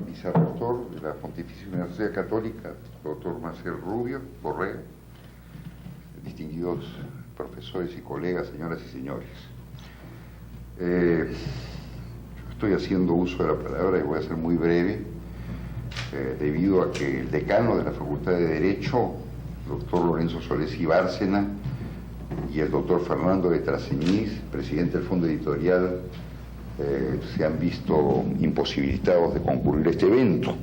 vicerrector de la Pontificia Universidad Católica, doctor Marcel Rubio Correa, distinguidos profesores y colegas, señoras y señores. Estoy haciendo uso de la palabra y voy a ser muy breve, debido a que el decano de la Facultad de Derecho, doctor Lorenzo Solés y Bárcena, y el doctor Fernando de Traseñís, presidente del Fondo Editorial, se han visto imposibilitados de concurrir a este evento.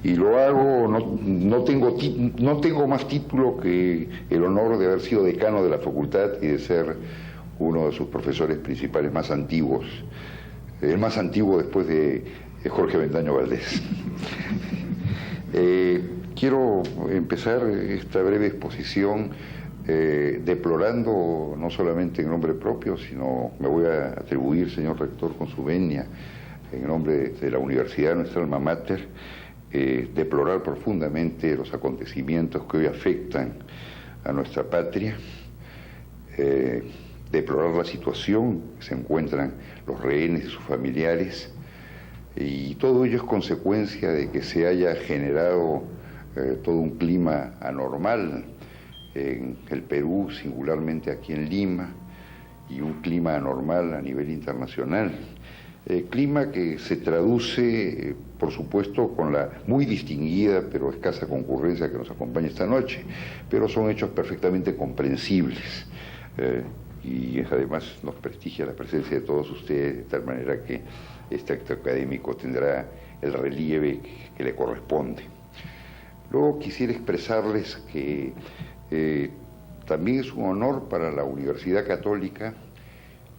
Y lo hago, no tengo más título que el honor de haber sido decano de la facultad y de ser uno de sus profesores principales más antiguos, el más antiguo después de Jorge Avendaño Valdés. Quiero empezar esta breve exposición deplorando, no solamente en nombre propio, sino me voy a atribuir, señor rector, con su venia, en nombre de la universidad, nuestra alma mater, deplorar profundamente los acontecimientos que hoy afectan a nuestra patria, deplorar la situación que se encuentran los rehenes y sus familiares, y todo ello es consecuencia de que se haya generado todo un clima anormal en el Perú, singularmente aquí en Lima, y un clima anormal a nivel internacional. Clima que se traduce, por supuesto, con la muy distinguida pero escasa concurrencia que nos acompaña esta noche, pero son hechos perfectamente comprensibles, y además nos prestigia la presencia de todos ustedes, de tal manera que este acto académico tendrá el relieve que le corresponde. Luego quisiera expresarles que también es un honor para la Universidad Católica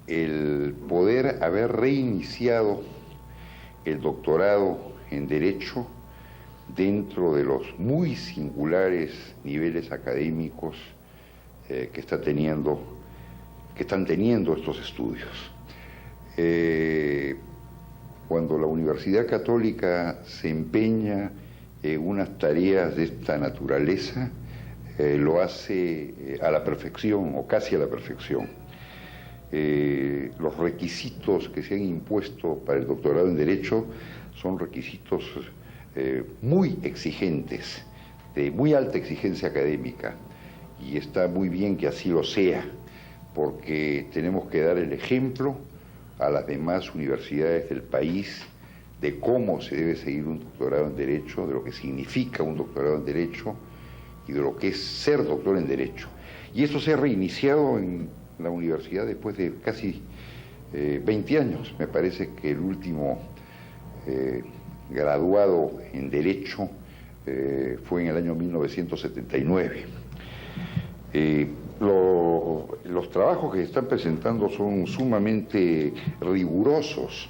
el poder haber reiniciado el doctorado en Derecho dentro de los muy singulares niveles académicos que están teniendo estos estudios. Cuando la Universidad Católica se empeña en unas tareas de esta naturaleza, lo hace a la perfección o casi a la perfección. Los requisitos que se han impuesto para el doctorado en Derecho son requisitos muy exigentes, de muy alta exigencia académica, y está muy bien que así lo sea, porque tenemos que dar el ejemplo a las demás universidades del país de cómo se debe seguir un doctorado en Derecho, de lo que significa un doctorado en Derecho y de lo que es ser doctor en Derecho. Y esto se ha reiniciado en la universidad después de casi 20 años. Me parece que el último graduado en Derecho fue en el año 1979. Los trabajos que se están presentando son sumamente rigurosos.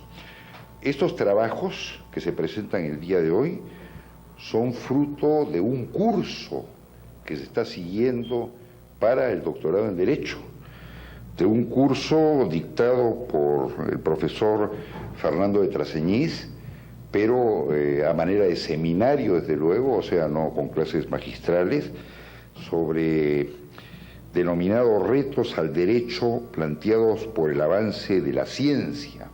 Estos trabajos que se presentan el día de hoy son fruto de un curso que se está siguiendo para el doctorado en Derecho, de un curso dictado por el profesor Fernando de Traseñís, pero a manera de seminario, desde luego, o sea, no con clases magistrales, denominados retos al derecho planteados por el avance de la ciencia.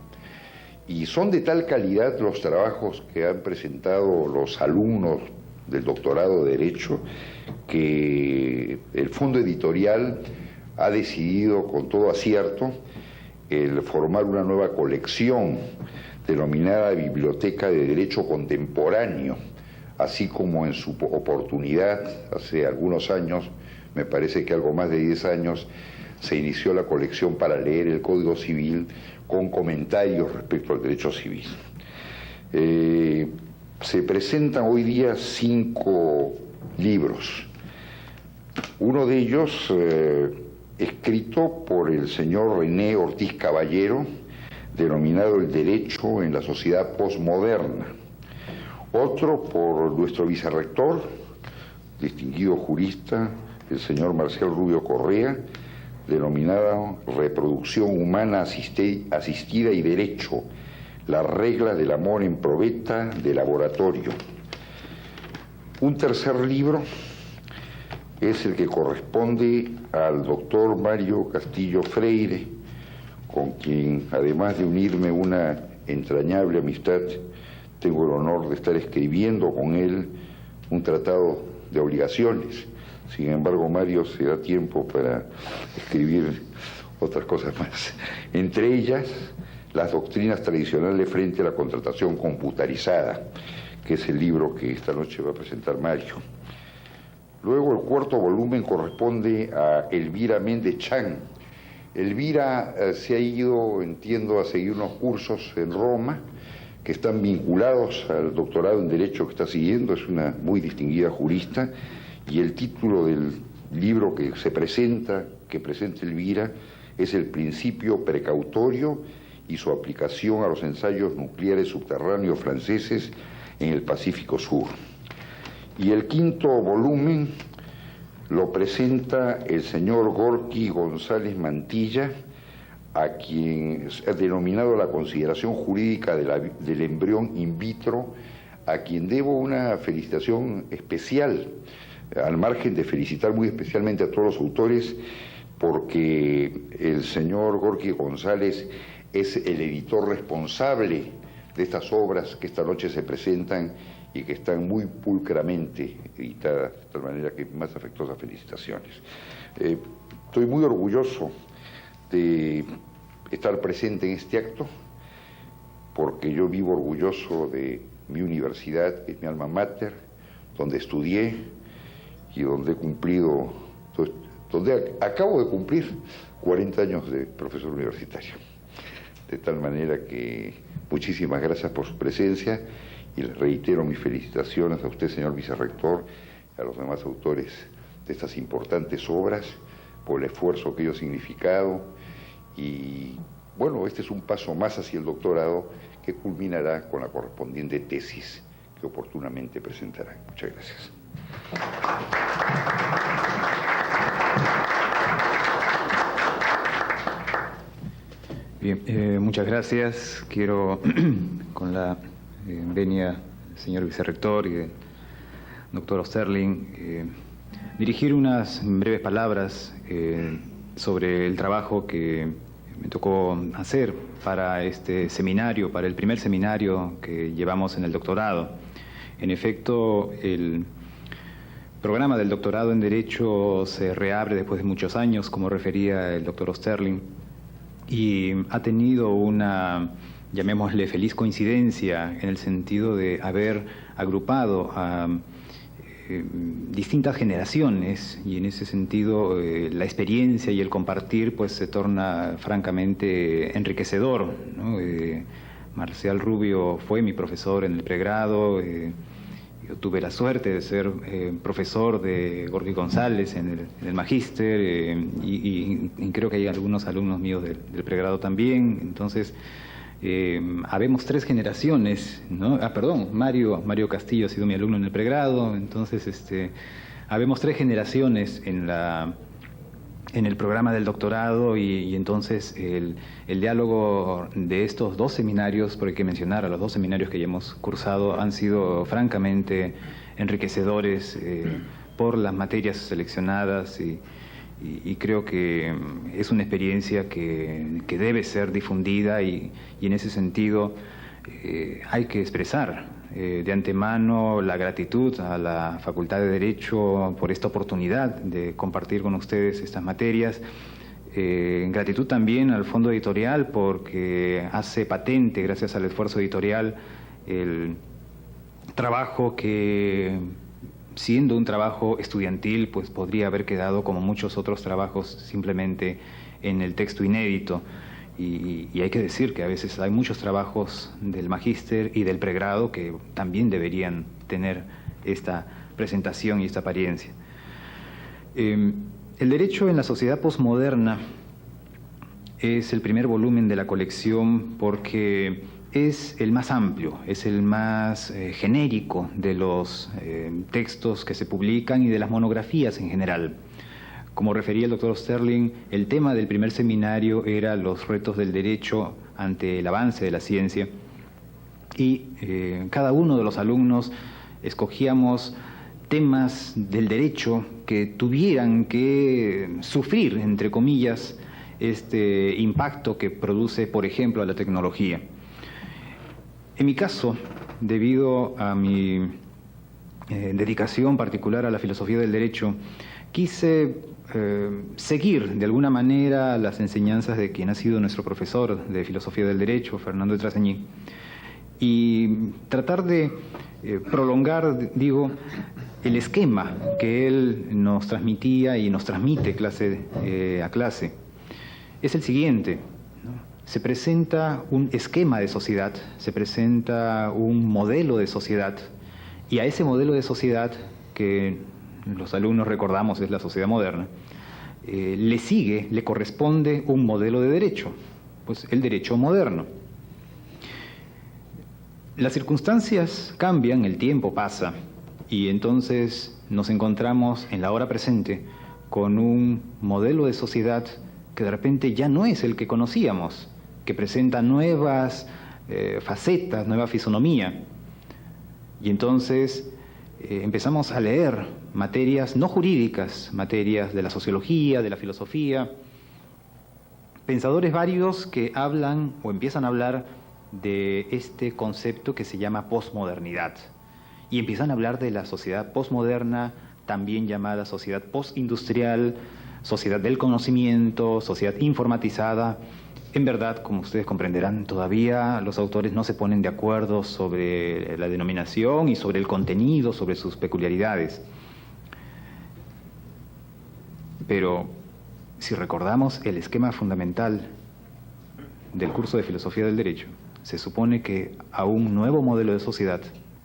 Y son de tal calidad los trabajos que han presentado los alumnos del doctorado de Derecho que el Fondo Editorial ha decidido con todo acierto el formar una nueva colección denominada Biblioteca de Derecho Contemporáneo, así como en su oportunidad, hace algunos años, me parece que algo más de 10 años, se inició la colección para leer el Código Civil con comentarios respecto al derecho civil. Se presentan hoy día 5 libros. Uno de ellos, escrito por el señor René Ortiz Caballero, denominado El Derecho en la Sociedad Postmoderna. Otro por nuestro vicerrector, distinguido jurista, el señor Marcel Rubio Correa, denominada Reproducción Humana Asistida y Derecho, la regla del amor en probeta de laboratorio. Un tercer libro es el que corresponde al doctor Mario Castillo Freire, con quien, además de unirme una entrañable amistad, tengo el honor de estar escribiendo con él un tratado de obligaciones. Sin embargo, Mario se da tiempo para escribir otras cosas más. Entre ellas, las doctrinas tradicionales frente a la contratación computarizada, que es el libro que esta noche va a presentar Mario. Luego, el cuarto volumen corresponde a Elvira Méndez Chan. Elvira se ha ido, entiendo, a seguir unos cursos en Roma que están vinculados al doctorado en Derecho que está siguiendo. Es una muy distinguida jurista, y el título del libro que presenta Elvira es El principio precautorio y su aplicación a los ensayos nucleares subterráneos franceses en el Pacífico Sur. Y el quinto volumen lo presenta el señor Gorky González Mantilla, a quien ha denominado la consideración jurídica del embrión in vitro, a quien debo una felicitación especial, al margen de felicitar muy especialmente a todos los autores, porque el señor Gorky González es el editor responsable de estas obras que esta noche se presentan y que están muy pulcramente editadas, de tal manera que más afectuosas felicitaciones. Estoy muy orgulloso de estar presente en este acto, porque yo vivo orgulloso de mi universidad, que es mi alma mater, donde estudié y donde he cumplido, donde acabo de cumplir 40 años de profesor universitario. De tal manera que muchísimas gracias por su presencia, y les reitero mis felicitaciones a usted, señor vicerrector, a los demás autores de estas importantes obras, por el esfuerzo que ello ha significado. Y bueno, este es un paso más hacia el doctorado, que culminará con la correspondiente tesis que oportunamente presentarán. Muchas gracias. Bien, muchas gracias. Quiero, con la venia del señor vicerrector y del doctor Osterling, dirigir unas breves palabras sobre el trabajo que me tocó hacer para este seminario, para el primer seminario que llevamos en el doctorado. En efecto, el programa del doctorado en Derecho se reabre después de muchos años, como refería el doctor Osterling, y ha tenido una, llamémosle, feliz coincidencia en el sentido de haber agrupado a distintas generaciones, y en ese sentido la experiencia y el compartir pues se torna francamente enriquecedor, ¿no? Marcial Rubio fue mi profesor en el pregrado. Yo tuve la suerte de ser profesor de Gorky González en el magíster, y creo que hay algunos alumnos míos del pregrado también. Entonces, habemos 3 generaciones, ¿no? Mario Castillo ha sido mi alumno en el pregrado. Entonces, habemos 3 generaciones en el programa del doctorado, y entonces el diálogo de estos 2 seminarios, porque hay que mencionar a los 2 seminarios que ya hemos cursado, han sido francamente enriquecedores por las materias seleccionadas, y creo que es una experiencia que debe ser difundida, y en ese sentido hay que expresar de antemano la gratitud a la Facultad de Derecho por esta oportunidad de compartir con ustedes estas materias. Gratitud también al Fondo Editorial, porque hace patente, gracias al esfuerzo editorial, el trabajo que, siendo un trabajo estudiantil, pues podría haber quedado, como muchos otros trabajos, simplemente en el texto inédito. Y hay que decir que a veces hay muchos trabajos del magíster y del pregrado que también deberían tener esta presentación y esta apariencia. El derecho en la sociedad posmoderna es el primer volumen de la colección, porque es el más amplio, es el más genérico de los textos que se publican y de las monografías en general. Como refería el doctor Sterling, el tema del primer seminario era los retos del derecho ante el avance de la ciencia, y cada uno de los alumnos escogíamos temas del derecho que tuvieran que sufrir, entre comillas, este impacto que produce, por ejemplo, la tecnología. En mi caso, debido a mi dedicación particular a la filosofía del derecho, quise seguir de alguna manera las enseñanzas de quien ha sido nuestro profesor de filosofía del derecho, Fernando de Traseñí, y tratar de prolongar, digo, el esquema que él nos transmitía y nos transmite clase a clase. Es el siguiente, ¿no? Se presenta un esquema de sociedad, se presenta un modelo de sociedad, y a ese modelo de sociedad que los alumnos recordamos es la sociedad moderna, le corresponde un modelo de derecho, pues el derecho moderno. Las circunstancias cambian, el tiempo pasa, y entonces nos encontramos en la hora presente con un modelo de sociedad que de repente ya no es el que conocíamos, que presenta nuevas facetas, nueva fisonomía. Y entonces empezamos a leer materias no jurídicas, materias de la sociología, de la filosofía, pensadores varios que hablan o empiezan a hablar de este concepto que se llama posmodernidad. Y empiezan a hablar de la sociedad posmoderna, también llamada sociedad postindustrial, sociedad del conocimiento, sociedad informatizada. En verdad, como ustedes comprenderán, todavía los autores no se ponen de acuerdo sobre la denominación y sobre el contenido, sobre sus peculiaridades. Pero si recordamos el esquema fundamental del curso de Filosofía del Derecho, se supone que a un nuevo modelo de sociedad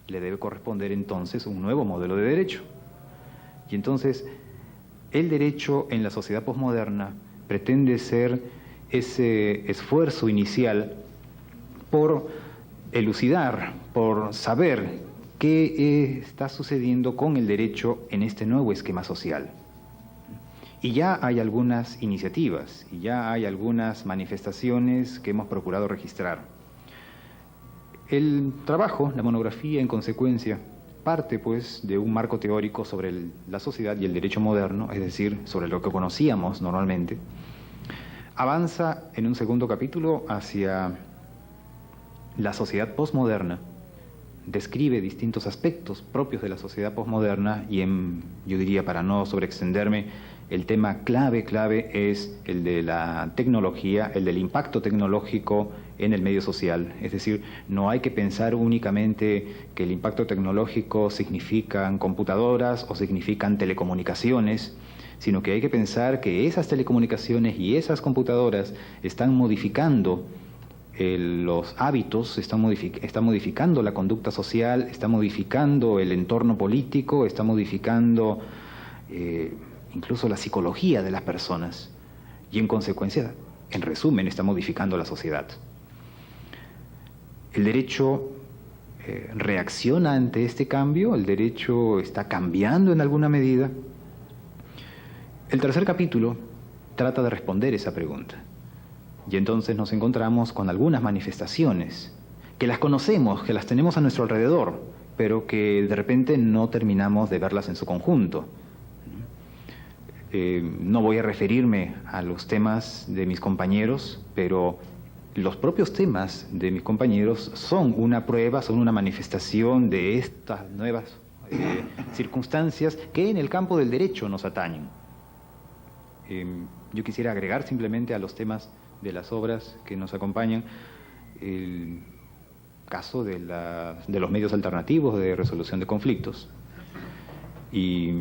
le debe corresponder entonces un nuevo modelo de derecho. Y entonces, el derecho en la sociedad posmoderna pretende ser ese esfuerzo inicial por elucidar, por saber qué está sucediendo con el derecho en este nuevo esquema social. Y ya hay algunas iniciativas, y ya hay algunas manifestaciones que hemos procurado registrar. El trabajo, la monografía, en consecuencia, parte pues de un marco teórico sobre la sociedad y el derecho moderno, es decir, sobre lo que conocíamos normalmente. Avanza en un segundo capítulo hacia la sociedad posmoderna, describe distintos aspectos propios de la sociedad posmoderna y yo diría, para no sobreextenderme, el tema clave es el de la tecnología, el del impacto tecnológico en el medio social. Es decir, no hay que pensar únicamente que el impacto tecnológico significan computadoras o significan telecomunicaciones, sino que hay que pensar que esas telecomunicaciones y esas computadoras están modificando los hábitos, está modificando la conducta social, está modificando el entorno político, está modificando incluso la psicología de las personas y en consecuencia, en resumen, está modificando la sociedad. El derecho reacciona ante este cambio, el derecho está cambiando en alguna medida. El tercer capítulo trata de responder esa pregunta. Y entonces nos encontramos con algunas manifestaciones que las conocemos, que las tenemos a nuestro alrededor, pero que de repente no terminamos de verlas en su conjunto. No voy a referirme a los temas de mis compañeros, pero los propios temas de mis compañeros son una prueba, son una manifestación de estas nuevas circunstancias que en el campo del derecho nos atañen. Yo quisiera agregar simplemente a los temas de las obras que nos acompañan el caso de los medios alternativos de resolución de conflictos y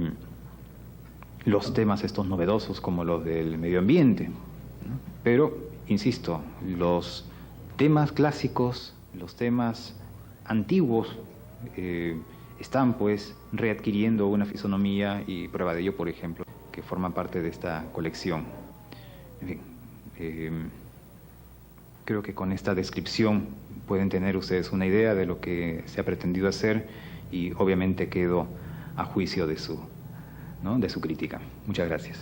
los temas estos novedosos como los del medio ambiente, ¿no? Pero, insisto, los temas clásicos, los temas antiguos están pues readquiriendo una fisonomía y prueba de ello, por ejemplo, que forman parte de esta colección. En fin, creo que con esta descripción pueden tener ustedes una idea de lo que se ha pretendido hacer y obviamente quedo a juicio de su crítica. Muchas gracias.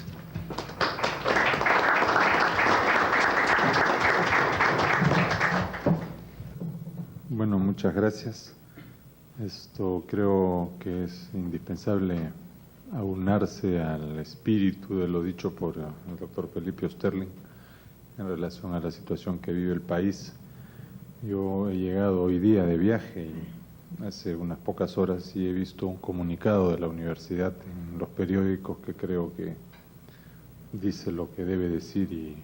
Bueno, muchas gracias. Esto creo que es indispensable aunarse al espíritu de lo dicho por el doctor Felipe Oesterling en relación a la situación que vive el país. Yo he llegado hoy día de viaje y hace unas pocas horas y he visto un comunicado de la universidad en los periódicos que creo que dice lo que debe decir y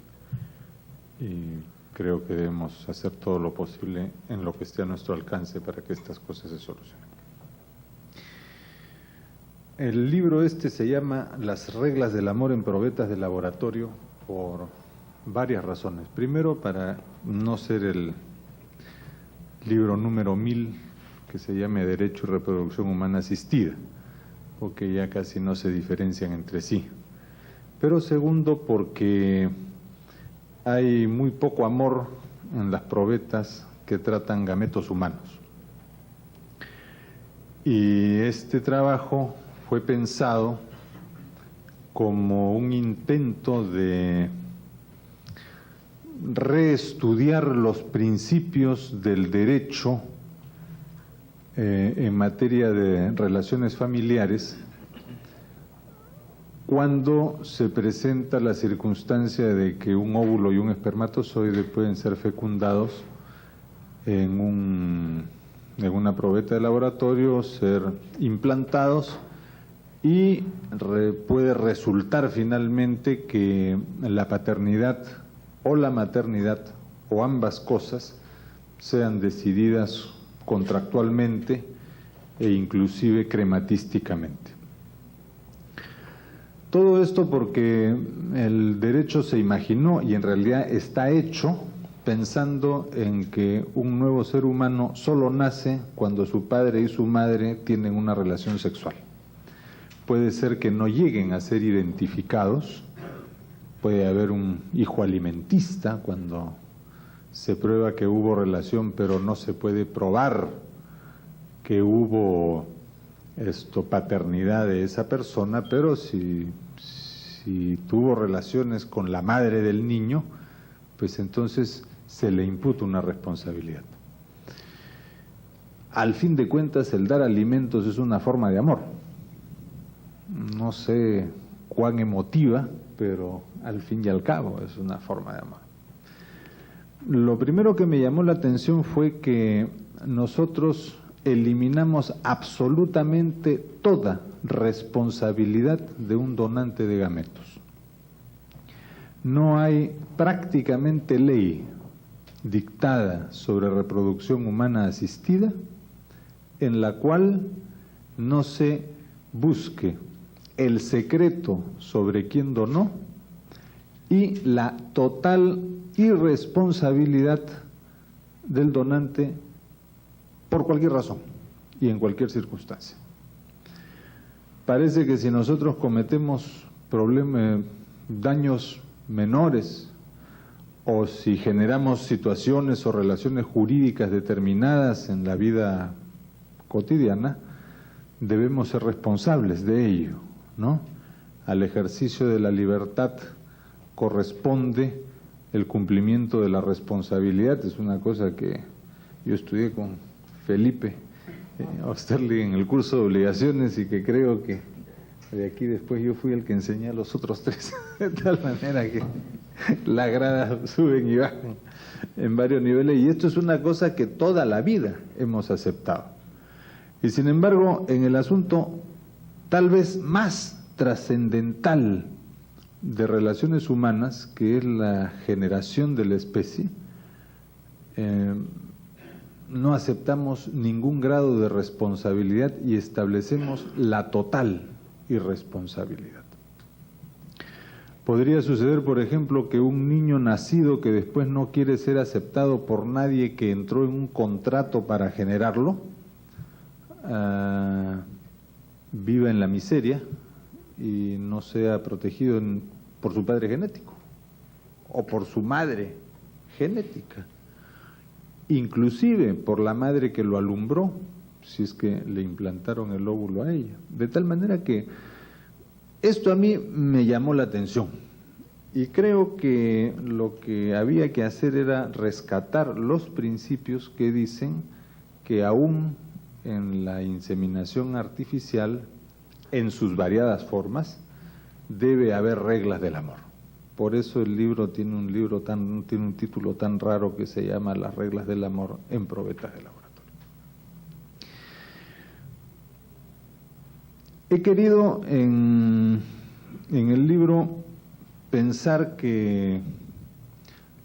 creo que debemos hacer todo lo posible en lo que esté a nuestro alcance para que estas cosas se solucionen. El libro este se llama Las reglas del amor en probetas de laboratorio por varias razones. Primero, para no ser el libro número 1000 que se llame Derecho y Reproducción Humana Asistida, porque ya casi no se diferencian entre sí. Pero segundo, porque hay muy poco amor en las probetas que tratan gametos humanos. Y este trabajo fue pensado como un intento de reestudiar los principios del derecho en materia de relaciones familiares cuando se presenta la circunstancia de que un óvulo y un espermatozoide pueden ser fecundados en una probeta de laboratorio, ser implantados y puede resultar finalmente que la paternidad o la maternidad o ambas cosas sean decididas contractualmente e inclusive crematísticamente. Todo esto porque el derecho se imaginó y en realidad está hecho pensando en que un nuevo ser humano solo nace cuando su padre y su madre tienen una relación sexual. Puede ser que no lleguen a ser identificados, puede haber un hijo alimentista cuando se prueba que hubo relación pero no se puede probar que hubo paternidad de esa persona, pero si tuvo relaciones con la madre del niño, pues entonces se le imputa una responsabilidad. Al fin de cuentas, el dar alimentos es una forma de amor. No sé cuán emotiva, pero al fin y al cabo es una forma de amor. Lo primero que me llamó la atención fue que nosotros eliminamos absolutamente toda responsabilidad de un donante de gametos. No hay prácticamente ley dictada sobre reproducción humana asistida en la cual no se busque el secreto sobre quién donó y la total irresponsabilidad del donante por cualquier razón y en cualquier circunstancia. Parece que si nosotros cometemos daños menores o si generamos situaciones o relaciones jurídicas determinadas en la vida cotidiana, debemos ser responsables de ello, ¿no? Al ejercicio de la libertad corresponde el cumplimiento de la responsabilidad. Es una cosa que yo estudié con Felipe Osterling en el curso de obligaciones y que creo que de aquí después yo fui el que enseñé a los otros tres, de tal manera que las gradas suben y bajan en varios niveles, y esto es una cosa que toda la vida hemos aceptado. Y sin embargo, en el asunto tal vez más trascendental de relaciones humanas, que es la generación de la especie, no aceptamos ningún grado de responsabilidad y establecemos la total irresponsabilidad. Podría suceder, por ejemplo, que un niño nacido que después no quiere ser aceptado por nadie que entró en un contrato para generarlo, viva en la miseria y no sea protegido por su padre genético o por su madre genética, inclusive por la madre que lo alumbró, si es que le implantaron el óvulo a ella. De tal manera que esto a mí me llamó la atención y creo que lo que había que hacer era rescatar los principios que dicen que aún en la inseminación artificial, en sus variadas formas, debe haber reglas del amor. Por eso el libro tiene un título tan raro que se llama Las reglas del amor en probetas de laboratorio. He querido en el libro pensar que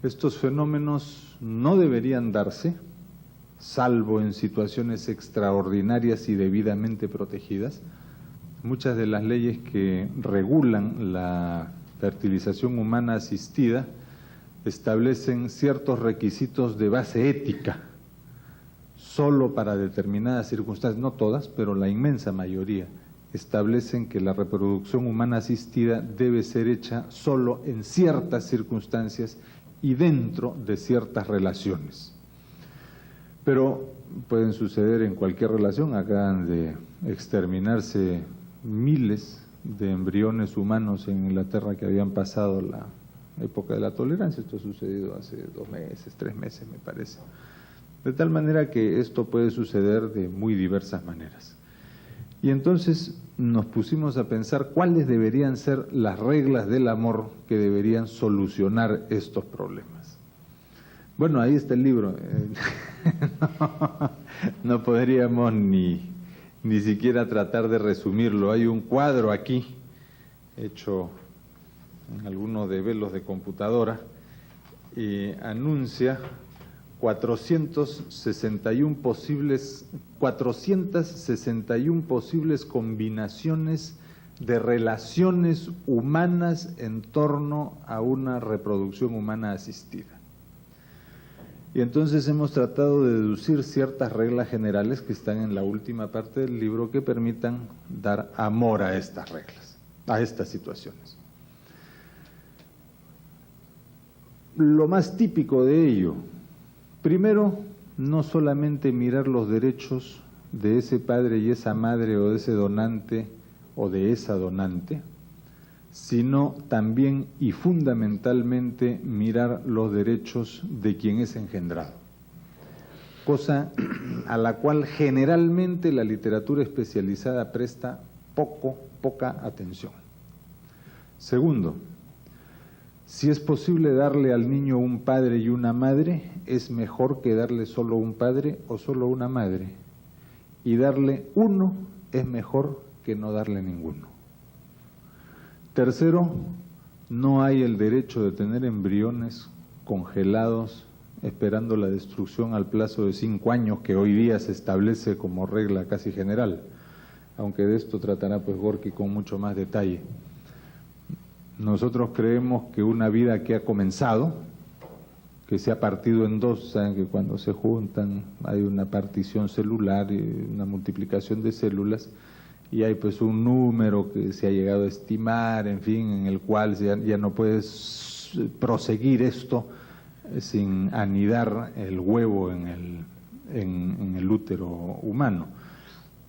estos fenómenos no deberían darse, salvo en situaciones extraordinarias y debidamente protegidas. Muchas de las leyes que regulan la fertilización humana asistida establecen ciertos requisitos de base ética, solo para determinadas circunstancias, no todas, pero la inmensa mayoría, establecen que la reproducción humana asistida debe ser hecha solo en ciertas circunstancias y dentro de ciertas relaciones. Pero pueden suceder en cualquier relación. Acaban de exterminarse miles de embriones humanos en Inglaterra que habían pasado la época de la tolerancia. Esto ha sucedido hace 2 meses, 3 meses me parece. De tal manera que esto puede suceder de muy diversas maneras. Y entonces nos pusimos a pensar cuáles deberían ser las reglas del amor que deberían solucionar estos problemas. Bueno, ahí está el libro. No podríamos ni siquiera tratar de resumirlo. Hay un cuadro aquí, hecho en algunos de velos de computadora, y anuncia 461 posibles combinaciones de relaciones humanas en torno a una reproducción humana asistida. Y entonces hemos tratado de deducir ciertas reglas generales que están en la última parte del libro que permitan dar amor a estas reglas, a estas situaciones. Lo más típico de ello, primero, no solamente mirar los derechos de ese padre y esa madre o de ese donante o de esa donante, sino también y fundamentalmente mirar los derechos de quien es engendrado, cosa a la cual generalmente la literatura especializada presta poca atención. Segundo, si es posible darle al niño un padre y una madre, es mejor que darle solo un padre o solo una madre. Y darle uno es mejor que no darle ninguno. Tercero, no hay el derecho de tener embriones congelados esperando la destrucción al plazo de 5 años, que hoy día se establece como regla casi general, aunque de esto tratará pues Gorky con mucho más detalle. Nosotros creemos que una vida que ha comenzado, que se ha partido en dos, saben que cuando se juntan hay una partición celular y una multiplicación de células, y hay pues un número que se ha llegado a estimar, en fin, en el cual ya no puedes proseguir esto sin anidar el huevo en el útero humano.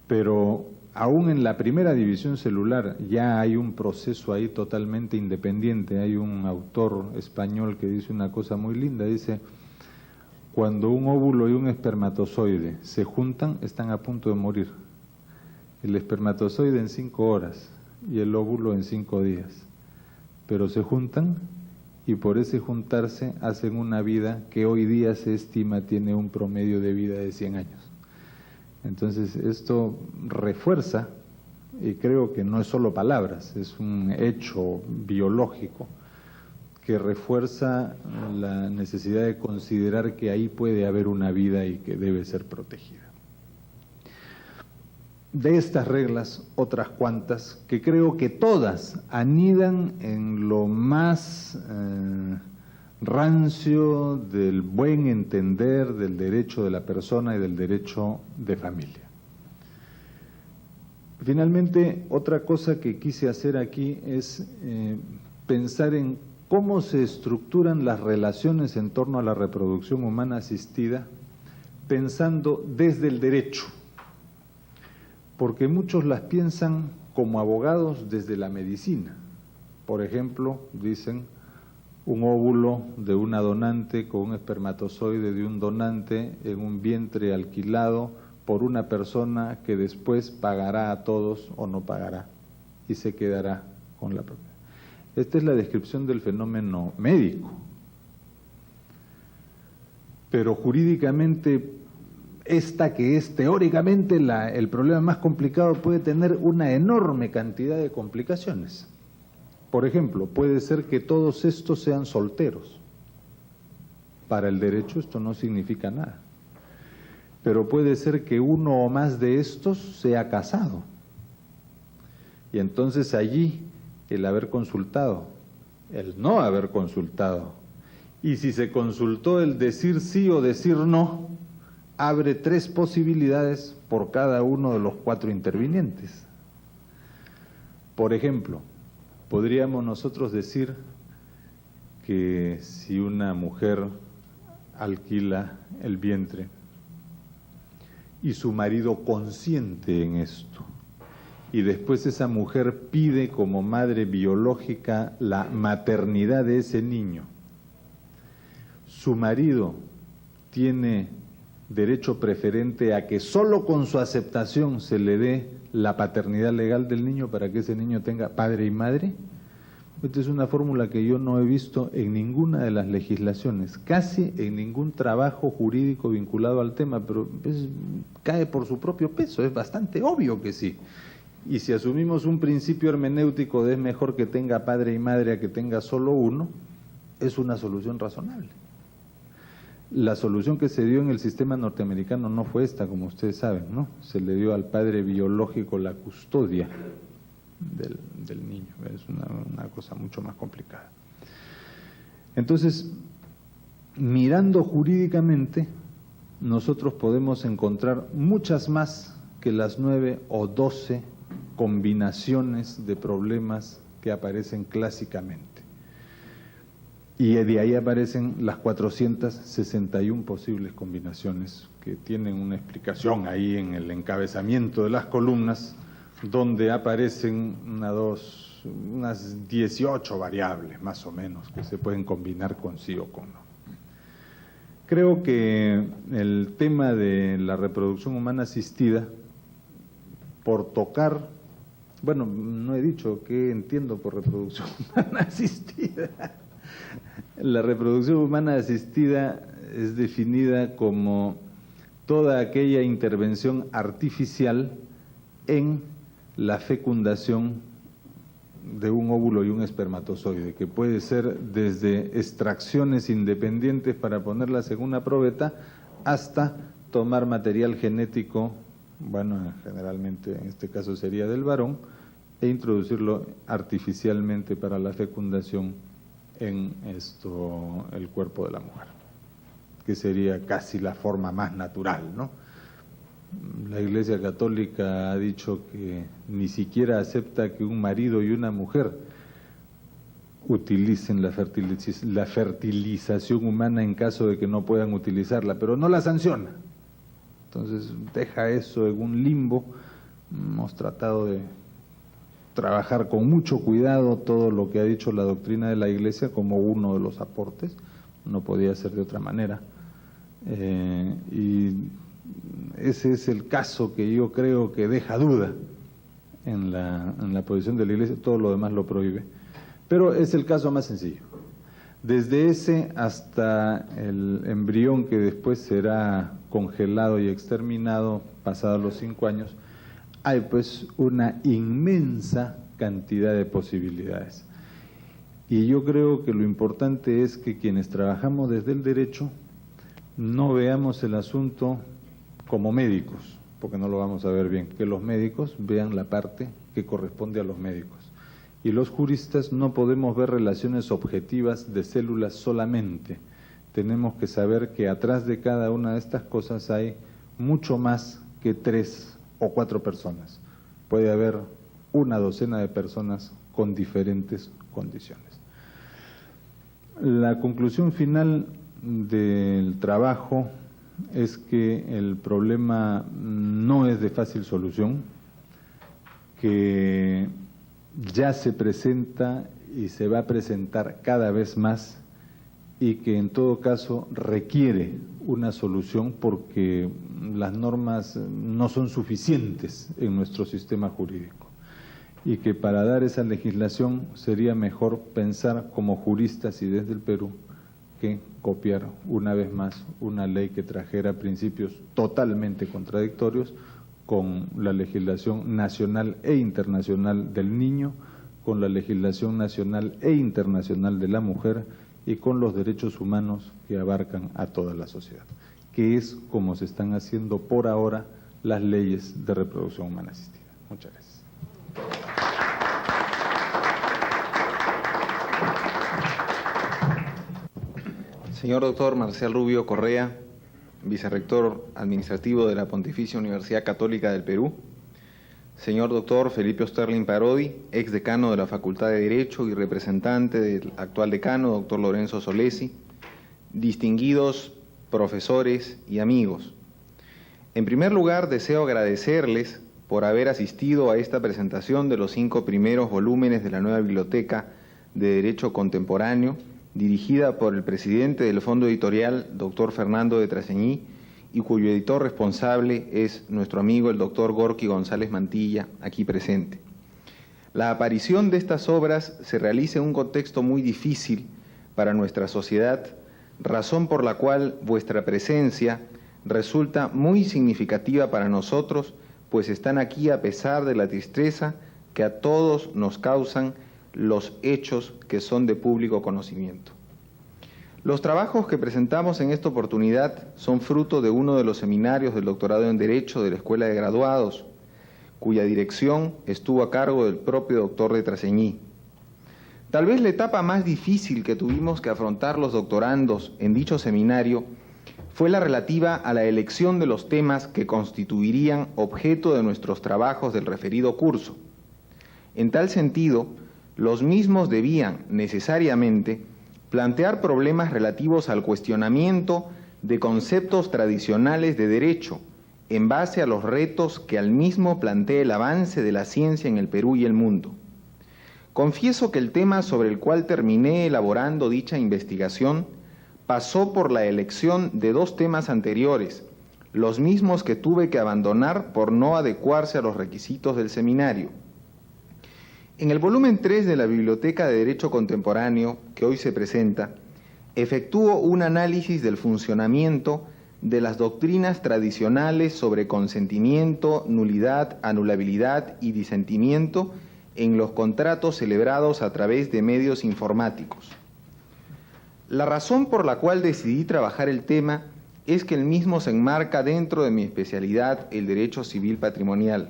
Pero aún en la primera división celular ya hay un proceso ahí totalmente independiente. Hay un autor español que dice una cosa muy linda, dice: cuando un óvulo y un espermatozoide se juntan, están a punto de morir. El espermatozoide en 5 horas y el óvulo en 5 días. Pero se juntan y por ese juntarse hacen una vida que hoy día se estima tiene un promedio de vida de 100 años. Entonces esto refuerza, y creo que no es solo palabras, es un hecho biológico que refuerza la necesidad de considerar que ahí puede haber una vida y que debe ser protegida. De estas reglas, otras cuantas, que creo que todas anidan en lo más rancio del buen entender del derecho de la persona y del derecho de familia. Finalmente, otra cosa que quise hacer aquí es pensar en cómo se estructuran las relaciones en torno a la reproducción humana asistida, pensando desde el derecho, porque muchos las piensan como abogados desde la medicina. Por ejemplo, dicen: un óvulo de una donante con un espermatozoide de un donante en un vientre alquilado por una persona que después pagará a todos o no pagará y se quedará con la propiedad. Esta es la descripción del fenómeno médico. Pero jurídicamente esta que es teóricamente el problema más complicado puede tener una enorme cantidad de complicaciones. Por ejemplo, puede ser que todos estos sean solteros. Para el derecho esto no significa nada. Pero puede ser que uno o más de estos sea casado. Y entonces allí el haber consultado, el no haber consultado, y si se consultó el decir sí o decir no, abre 3 posibilidades por cada uno de los 4 intervinientes. Por ejemplo, podríamos nosotros decir que si una mujer alquila el vientre y su marido consiente en esto, y después esa mujer pide como madre biológica la maternidad de ese niño, su marido tiene derecho preferente a que solo con su aceptación se le dé la paternidad legal del niño para que ese niño tenga padre y madre. Esta es una fórmula que yo no he visto en ninguna de las legislaciones, casi en ningún trabajo jurídico vinculado al tema, pero cae por su propio peso, es bastante obvio que sí. Y si asumimos un principio hermenéutico de es mejor que tenga padre y madre a que tenga solo uno, es una solución razonable. La solución que se dio en el sistema norteamericano no fue esta, como ustedes saben, ¿no? Se le dio al padre biológico la custodia del niño. Es una cosa mucho más complicada. Entonces, mirando jurídicamente, nosotros podemos encontrar muchas más que las 9 o 12 combinaciones de problemas que aparecen clásicamente. Y de ahí aparecen las 461 posibles combinaciones que tienen una explicación ahí en el encabezamiento de las columnas, donde aparecen unas 18 variables más o menos que se pueden combinar con sí o con no. Creo que el tema de la reproducción humana asistida, por tocar, bueno, no he dicho qué entiendo por reproducción humana asistida. La reproducción humana asistida es definida como toda aquella intervención artificial en la fecundación de un óvulo y un espermatozoide, que puede ser desde extracciones independientes para ponerlas en una probeta hasta tomar material genético, bueno, generalmente en este caso sería del varón, e introducirlo artificialmente para la fecundación en el cuerpo de la mujer, que sería casi la forma más natural, ¿no? La Iglesia Católica ha dicho que ni siquiera acepta que un marido y una mujer utilicen la fertilización humana en caso de que no puedan utilizarla, pero no la sanciona. Entonces deja eso en un limbo. Hemos tratado de trabajar con mucho cuidado todo lo que ha dicho la doctrina de la Iglesia como uno de los aportes, no podía ser de otra manera. Y ese es el caso que yo creo que deja duda en la posición de la Iglesia, todo lo demás lo prohíbe. Pero es el caso más sencillo. Desde ese hasta el embrión que después será congelado y exterminado pasados los 5 años, hay pues una inmensa cantidad de posibilidades. Y yo creo que lo importante es que quienes trabajamos desde el derecho no veamos el asunto como médicos, porque no lo vamos a ver bien, que los médicos vean la parte que corresponde a los médicos. Y los juristas no podemos ver relaciones objetivas de células solamente. Tenemos que saber que atrás de cada una de estas cosas hay mucho más que 3 o 4 personas. Puede haber una docena de personas con diferentes condiciones. La conclusión final del trabajo es que el problema no es de fácil solución, que ya se presenta y se va a presentar cada vez más, y que en todo caso requiere una solución porque las normas no son suficientes en nuestro sistema jurídico, y que para dar esa legislación sería mejor pensar como juristas y desde el Perú que copiar una vez más una ley que trajera principios totalmente contradictorios con la legislación nacional e internacional del niño, con la legislación nacional e internacional de la mujer y con los derechos humanos que abarcan a toda la sociedad, que es como se están haciendo por ahora las leyes de reproducción humana asistida. Muchas gracias. Señor doctor Marcial Rubio Correa, vicerrector administrativo de la Pontificia Universidad Católica del Perú. Señor doctor Felipe Osterling Parodi, ex decano de la Facultad de Derecho y representante del actual decano, doctor Lorenzo Solesi. Distinguidos profesores y amigos. En primer lugar, deseo agradecerles por haber asistido a esta presentación de los 5 primeros volúmenes de la nueva Biblioteca de Derecho Contemporáneo, dirigida por el presidente del Fondo Editorial, doctor Fernando de Traseñí, y cuyo editor responsable es nuestro amigo el doctor Gorky González Mantilla, aquí presente. La aparición de estas obras se realiza en un contexto muy difícil para nuestra sociedad, razón por la cual vuestra presencia resulta muy significativa para nosotros, pues están aquí a pesar de la tristeza que a todos nos causan los hechos que son de público conocimiento. Los trabajos que presentamos en esta oportunidad son fruto de uno de los seminarios del doctorado en Derecho de la Escuela de Graduados, cuya dirección estuvo a cargo del propio doctor de Traseñí. Tal vez la etapa más difícil que tuvimos que afrontar los doctorandos en dicho seminario fue la relativa a la elección de los temas que constituirían objeto de nuestros trabajos del referido curso. En tal sentido, los mismos debían necesariamente plantear problemas relativos al cuestionamiento de conceptos tradicionales de derecho en base a los retos que al mismo plantea el avance de la ciencia en el Perú y el mundo. Confieso que el tema sobre el cual terminé elaborando dicha investigación pasó por la elección de 2 temas anteriores, los mismos que tuve que abandonar por no adecuarse a los requisitos del seminario. En el volumen 3 de la Biblioteca de Derecho Contemporáneo, que hoy se presenta, efectúo un análisis del funcionamiento de las doctrinas tradicionales sobre consentimiento, nulidad, anulabilidad y disentimiento en los contratos celebrados a través de medios informáticos. La razón por la cual decidí trabajar el tema es que el mismo se enmarca dentro de mi especialidad, el derecho civil patrimonial.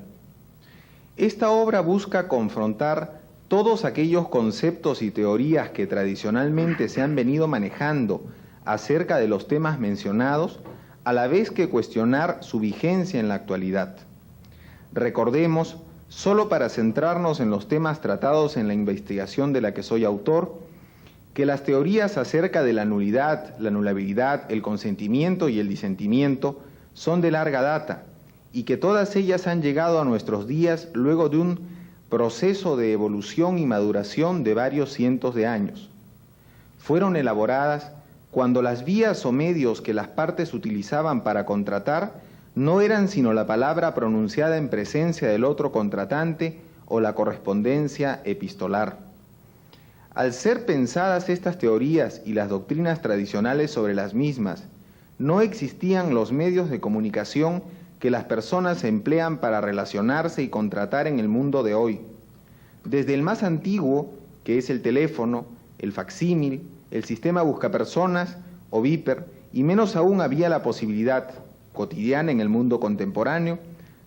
Esta obra busca confrontar todos aquellos conceptos y teorías que tradicionalmente se han venido manejando acerca de los temas mencionados, a la vez que cuestionar su vigencia en la actualidad. Recordemos, solo para centrarnos en los temas tratados en la investigación de la que soy autor, que las teorías acerca de la nulidad, la anulabilidad, el consentimiento y el disentimiento son de larga data y que todas ellas han llegado a nuestros días luego de un proceso de evolución y maduración de varios cientos de años. Fueron elaboradas cuando las vías o medios que las partes utilizaban para contratar no eran sino la palabra pronunciada en presencia del otro contratante o la correspondencia epistolar. Al ser pensadas estas teorías y las doctrinas tradicionales sobre las mismas, no existían los medios de comunicación que las personas emplean para relacionarse y contratar en el mundo de hoy. Desde el más antiguo, que es el teléfono, el facsímil, el sistema buscapersonas o Viper, y menos aún había la posibilidad, cotidiana en el mundo contemporáneo,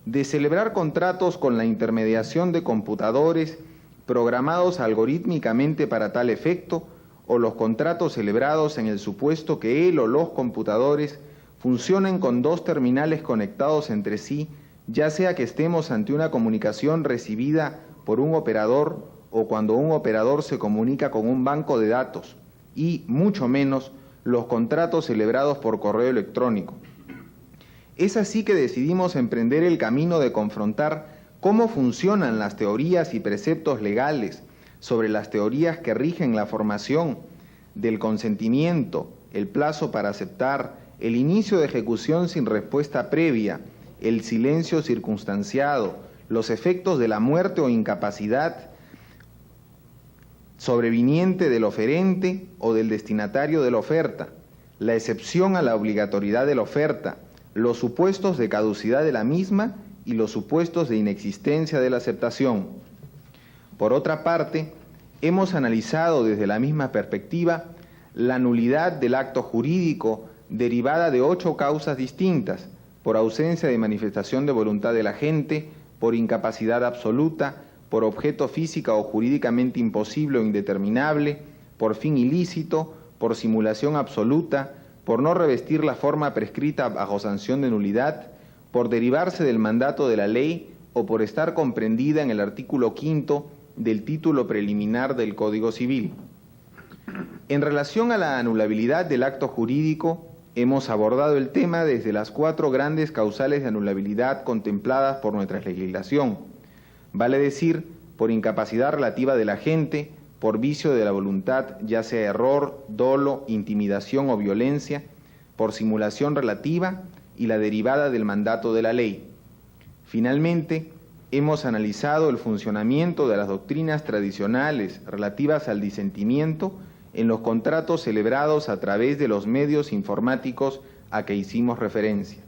de celebrar contratos con la intermediación de computadores programados algorítmicamente para tal efecto, o los contratos celebrados en el supuesto que él o los computadores funcionen con 2 terminales conectados entre sí, ya sea que estemos ante una comunicación recibida por un operador o cuando un operador se comunica con un banco de datos, y mucho menos los contratos celebrados por correo electrónico. Es así que decidimos emprender el camino de confrontar cómo funcionan las teorías y preceptos legales sobre las teorías que rigen la formación del consentimiento, el plazo para aceptar, el inicio de ejecución sin respuesta previa, el silencio circunstanciado, los efectos de la muerte o incapacidad sobreviniente del oferente o del destinatario de la oferta, la excepción a la obligatoriedad de la oferta, los supuestos de caducidad de la misma y los supuestos de inexistencia de la aceptación. Por otra parte, hemos analizado desde la misma perspectiva la nulidad del acto jurídico derivada de 8 causas distintas: por ausencia de manifestación de voluntad del agente, por incapacidad absoluta, por objeto física o jurídicamente imposible o indeterminable, por fin ilícito, por simulación absoluta, por no revestir la forma prescrita bajo sanción de nulidad, por derivarse del mandato de la ley o por estar comprendida en el artículo 5º del título preliminar del Código Civil. En relación a la anulabilidad del acto jurídico, hemos abordado el tema desde las 4 grandes causales de anulabilidad contempladas por nuestra legislación, vale decir, por incapacidad relativa del agente, por vicio de la voluntad, ya sea error, dolo, intimidación o violencia, por simulación relativa y la derivada del mandato de la ley. Finalmente, hemos analizado el funcionamiento de las doctrinas tradicionales relativas al disentimiento en los contratos celebrados a través de los medios informáticos a que hicimos referencia.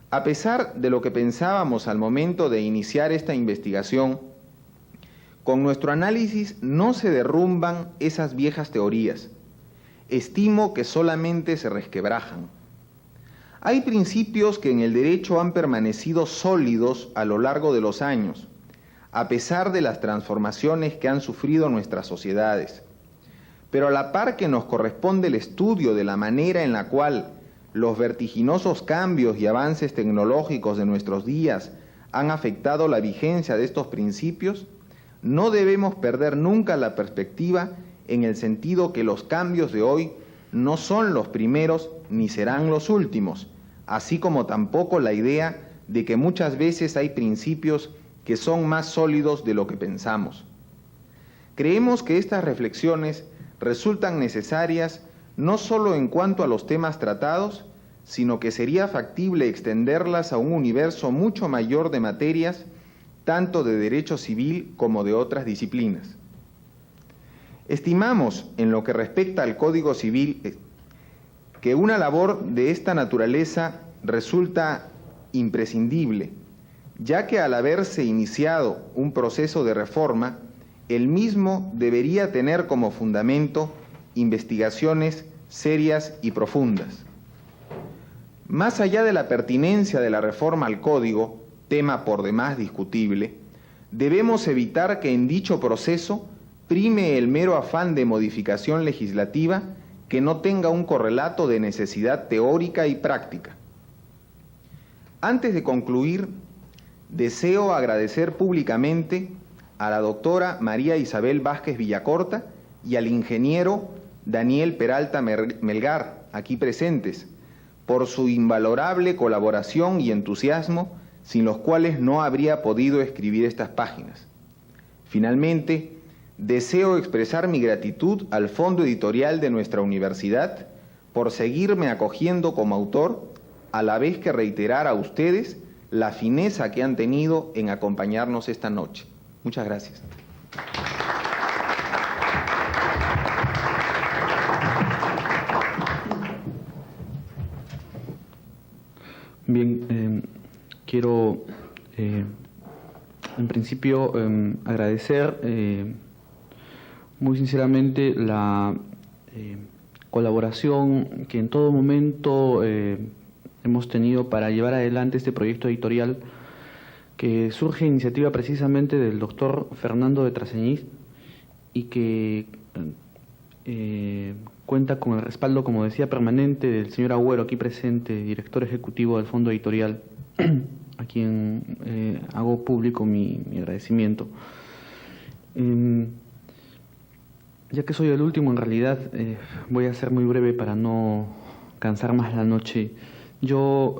A pesar de lo que pensábamos al momento de iniciar esta investigación, con nuestro análisis no se derrumban esas viejas teorías. Estimo que solamente se resquebrajan. Hay principios que en el derecho han permanecido sólidos a lo largo de los años, a pesar de las transformaciones que han sufrido nuestras sociedades. Pero a la par que nos corresponde el estudio de la manera en la cual los vertiginosos cambios y avances tecnológicos de nuestros días han afectado la vigencia de estos principios, no debemos perder nunca la perspectiva en el sentido que los cambios de hoy no son los primeros ni serán los últimos, así como tampoco la idea de que muchas veces hay principios que son más sólidos de lo que pensamos. Creemos que estas reflexiones resultan necesarias no solo en cuanto a los temas tratados, sino que sería factible extenderlas a un universo mucho mayor de materias, tanto de derecho civil como de otras disciplinas. Estimamos, en lo que respecta al Código Civil, que una labor de esta naturaleza resulta imprescindible, ya que al haberse iniciado un proceso de reforma, el mismo debería tener como fundamento investigaciones serias y profundas. Más allá de la pertinencia de la reforma al Código, tema por demás discutible, debemos evitar que en dicho proceso prime el mero afán de modificación legislativa que no tenga un correlato de necesidad teórica y práctica. Antes de concluir, deseo agradecer públicamente a la doctora María Isabel Vázquez Villacorta y al ingeniero Daniel Peralta Melgar, aquí presentes, por su invalorable colaboración y entusiasmo, sin los cuales no habría podido escribir estas páginas. Finalmente, deseo expresar mi gratitud al Fondo Editorial de nuestra universidad por seguirme acogiendo como autor, a la vez que reiterar a ustedes la fineza que han tenido en acompañarnos esta noche. Muchas gracias. Bien, quiero en principio agradecer muy sinceramente la colaboración que en todo momento hemos tenido para llevar adelante este proyecto editorial, que surge iniciativa precisamente del doctor Fernando de Traseñiz y que cuenta con el respaldo, como decía, permanente del señor Agüero, aquí presente, director ejecutivo del Fondo Editorial, a quien hago público mi agradecimiento. Ya que soy el último, en realidad voy a ser muy breve para no cansar más la noche. Yo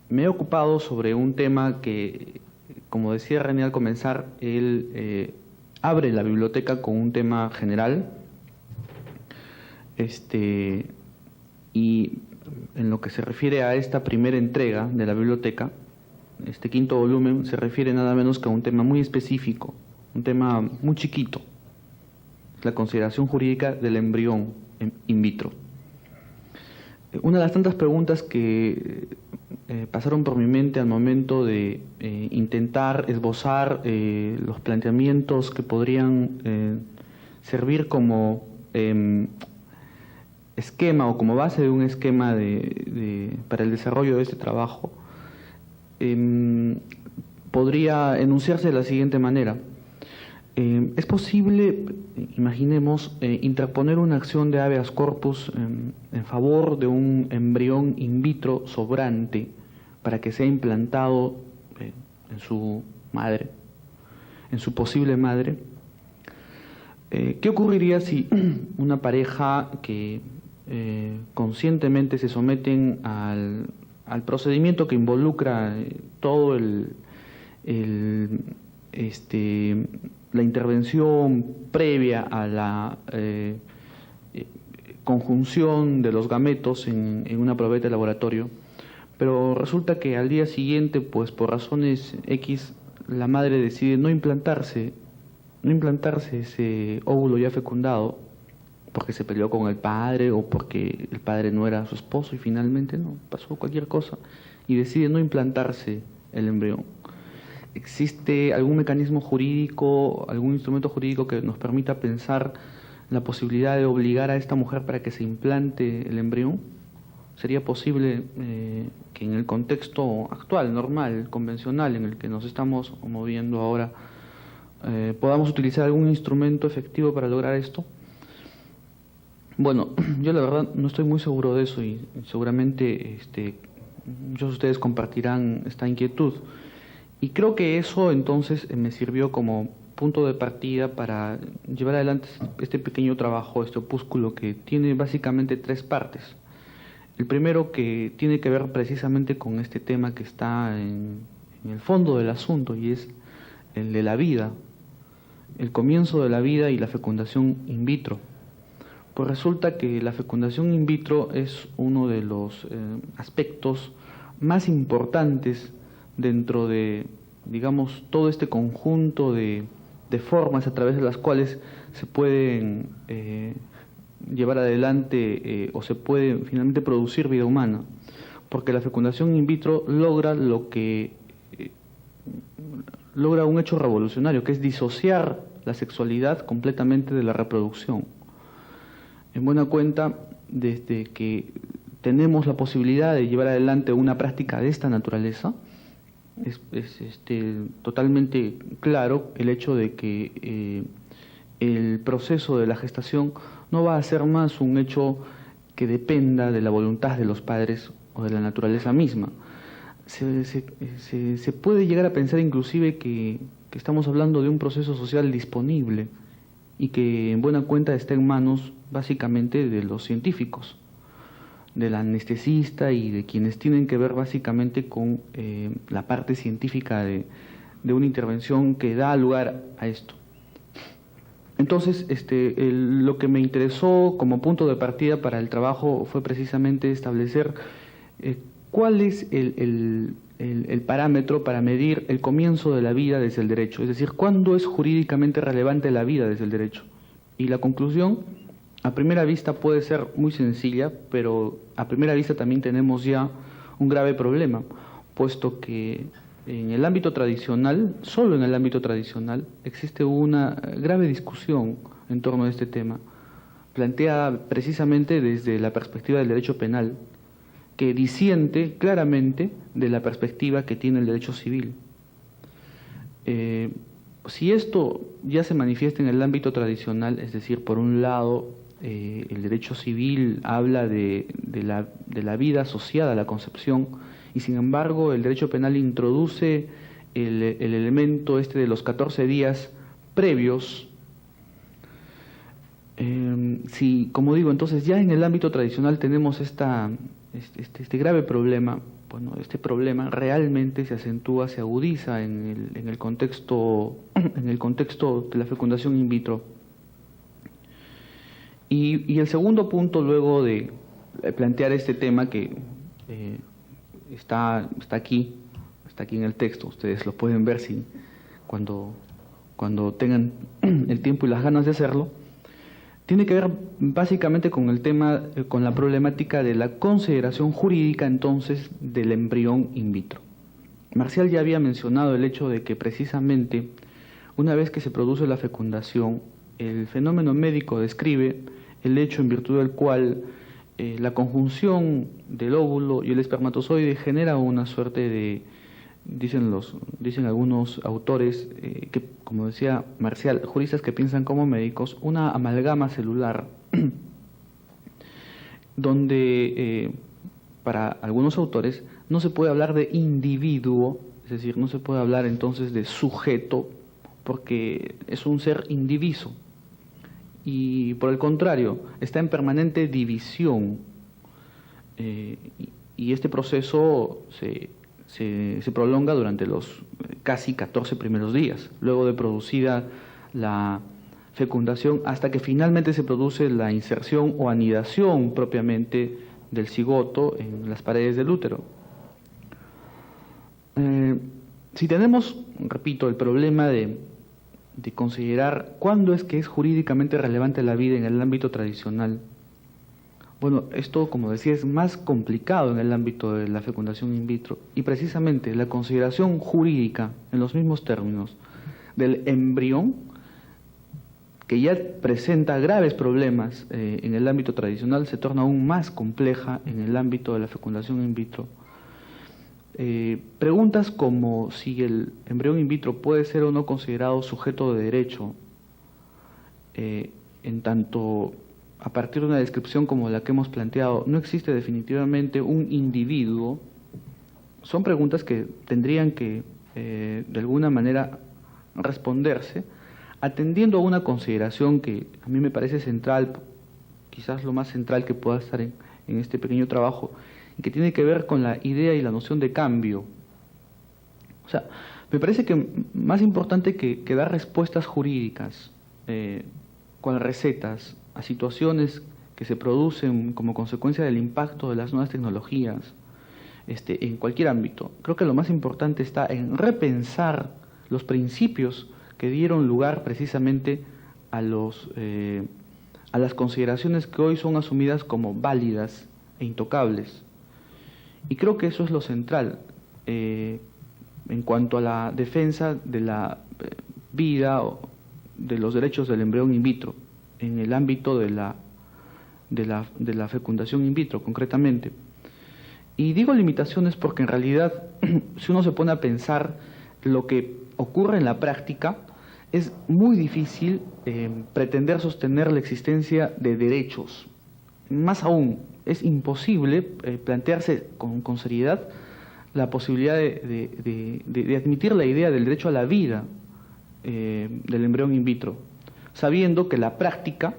me he ocupado sobre un tema que, como decía René al comenzar, él abre la biblioteca con un tema general, y en lo que se refiere a esta primera entrega de la biblioteca, este 5º volumen se refiere nada menos que a un tema muy específico, un tema muy chiquito, la consideración jurídica del embrión in vitro. Una de las tantas preguntas que pasaron por mi mente al momento de intentar esbozar los planteamientos que podrían servir como esquema o como base de un esquema para el desarrollo de este trabajo, podría enunciarse de la siguiente manera. Es posible, imaginemos, interponer una acción de habeas corpus en favor de un embrión in vitro sobrante para que sea implantado en su madre, en su posible madre. ¿Qué ocurriría si una pareja que conscientemente se someten al procedimiento que involucra todo la intervención previa a la conjunción de los gametos en una probeta de laboratorio, pero resulta que al día siguiente, pues por razones X, la madre decide no implantarse ese óvulo ya fecundado, porque se peleó con el padre o porque el padre no era su esposo y finalmente no, pasó cualquier cosa, y decide no implantarse el embrión. ¿Existe algún mecanismo jurídico, algún instrumento jurídico que nos permita pensar la posibilidad de obligar a esta mujer para que se implante el embrión? ¿Sería posible que en el contexto actual, normal, convencional, en el que nos estamos moviendo ahora, podamos utilizar algún instrumento efectivo para lograr esto? Bueno, yo la verdad no estoy muy seguro de eso y seguramente muchos de ustedes compartirán esta inquietud. Y creo que eso entonces me sirvió como punto de partida para llevar adelante este pequeño trabajo, este opúsculo que tiene básicamente 3 partes. El primero, que tiene que ver precisamente con este tema que está en el fondo del asunto, y es el de la vida, el comienzo de la vida y la fecundación in vitro. Pues resulta que la fecundación in vitro es uno de los aspectos más importantes dentro de, digamos, todo este conjunto de formas a través de las cuales se pueden llevar adelante o se puede finalmente producir vida humana, porque la fecundación in vitro logra logra un hecho revolucionario, que es disociar la sexualidad completamente de la reproducción. En buena cuenta, desde que tenemos la posibilidad de llevar adelante una práctica de esta naturaleza, es totalmente claro el hecho de que el proceso de la gestación no va a ser más un hecho que dependa de la voluntad de los padres o de la naturaleza misma. Se puede llegar a pensar inclusive que estamos hablando de un proceso social disponible y que en buena cuenta está en manos básicamente de los científicos, del anestesista y de quienes tienen que ver básicamente con la parte científica de una intervención que da lugar a esto. Entonces, lo que me interesó como punto de partida para el trabajo fue precisamente establecer cuál es el parámetro para medir el comienzo de la vida desde el derecho, es decir, cuándo es jurídicamente relevante la vida desde el derecho. Y la conclusión, a primera vista puede ser muy sencilla, pero a primera vista también tenemos ya un grave problema, puesto que en el ámbito tradicional, solo en el ámbito tradicional, existe una grave discusión en torno a este tema, planteada precisamente desde la perspectiva del derecho penal, que disiente claramente de la perspectiva que tiene el derecho civil. Si esto ya se manifiesta en el ámbito tradicional, es decir, por un lado, el derecho civil habla de la vida asociada a la concepción, y sin embargo el derecho penal introduce el elemento de los 14 días previos. Como digo, entonces ya en el ámbito tradicional tenemos este grave problema. Bueno, este problema realmente se acentúa, se agudiza en el contexto de la fecundación in vitro. Y el segundo punto, luego de plantear este tema que está aquí en el texto, ustedes lo pueden ver cuando tengan el tiempo y las ganas de hacerlo, tiene que ver básicamente con el tema, con la problemática de la consideración jurídica entonces del embrión in vitro. Marcial ya había mencionado el hecho de que precisamente una vez que se produce la fecundación, el fenómeno médico describe el hecho en virtud del cual la conjunción del óvulo y el espermatozoide genera una suerte de, dicen algunos autores, que como decía Marcial, juristas que piensan como médicos, una amalgama celular donde para algunos autores no se puede hablar de individuo, es decir, no se puede hablar entonces de sujeto porque es un ser indiviso. Y por el contrario, está en permanente división y este proceso se prolonga durante los casi 14 primeros días, luego de producida la fecundación, hasta que finalmente se produce la inserción o anidación propiamente del cigoto en las paredes del útero. Si tenemos, repito, el problema de considerar cuándo es que es jurídicamente relevante la vida en el ámbito tradicional, bueno, esto, como decía, es más complicado en el ámbito de la fecundación in vitro, y precisamente la consideración jurídica, en los mismos términos, del embrión, que ya presenta graves problemas en el ámbito tradicional, se torna aún más compleja en el ámbito de la fecundación in vitro. Preguntas como si el embrión in vitro puede ser o no considerado sujeto de derecho, en tanto a partir de una descripción como la que hemos planteado no existe definitivamente un individuo, son preguntas que tendrían que de alguna manera responderse atendiendo a una consideración que a mí me parece central, quizás lo más central que pueda estar en este pequeño trabajo, y que tiene que ver con la idea y la noción de cambio. O sea, me parece que más importante que dar respuestas jurídicas con recetas a situaciones que se producen como consecuencia del impacto de las nuevas tecnologías en cualquier ámbito, creo que lo más importante está en repensar los principios que dieron lugar precisamente a las consideraciones que hoy son asumidas como válidas e intocables. Y creo que eso es lo central en cuanto a la defensa de la vida o de los derechos del embrión in vitro, en el ámbito de la fecundación in vitro concretamente. Y digo limitaciones porque en realidad, si uno se pone a pensar lo que ocurre en la práctica, es muy difícil pretender sostener la existencia de derechos. Más aún, es imposible plantearse con seriedad la posibilidad de admitir la idea del derecho a la vida del embrión in vitro, sabiendo que la práctica,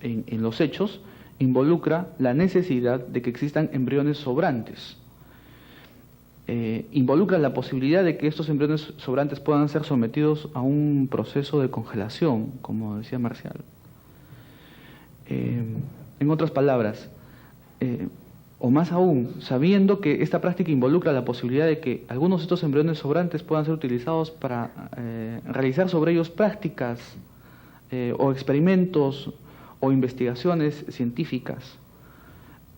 en los hechos, involucra la necesidad de que existan embriones sobrantes. Involucra la posibilidad de que estos embriones sobrantes puedan ser sometidos a un proceso de congelación, como decía Marcial. En otras palabras, o más aún, sabiendo que esta práctica involucra la posibilidad de que algunos de estos embriones sobrantes puedan ser utilizados para realizar sobre ellos prácticas o experimentos o investigaciones científicas,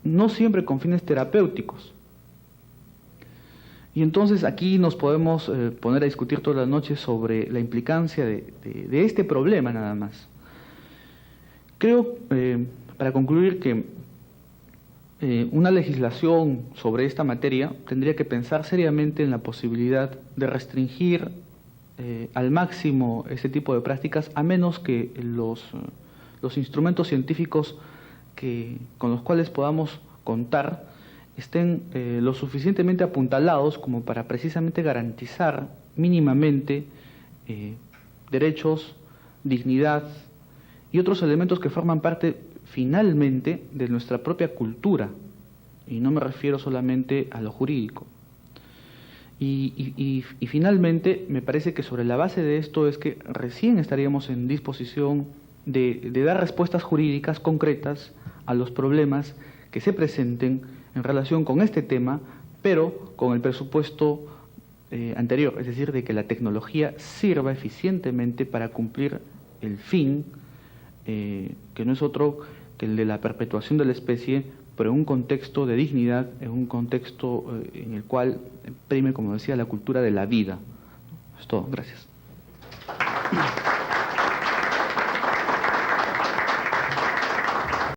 no siempre con fines terapéuticos. Y entonces aquí nos podemos poner a discutir toda la noche sobre la implicancia de este problema nada más. Creo, para concluir, que una legislación sobre esta materia tendría que pensar seriamente en la posibilidad de restringir al máximo este tipo de prácticas, a menos que los instrumentos científicos con los cuales podamos contar estén lo suficientemente apuntalados como para precisamente garantizar mínimamente derechos, dignidad y otros elementos que forman parte finalmente de nuestra propia cultura, y no me refiero solamente a lo jurídico. Y finalmente me parece que sobre la base de esto es que recién estaríamos en disposición de dar respuestas jurídicas concretas a los problemas que se presenten en relación con este tema, pero con el presupuesto anterior, es decir, de que la tecnología sirva eficientemente para cumplir el fin que no es otro que el de la perpetuación de la especie, pero en un contexto de dignidad, en un contexto en el cual prime, como decía, la cultura de la vida. Es todo. Gracias.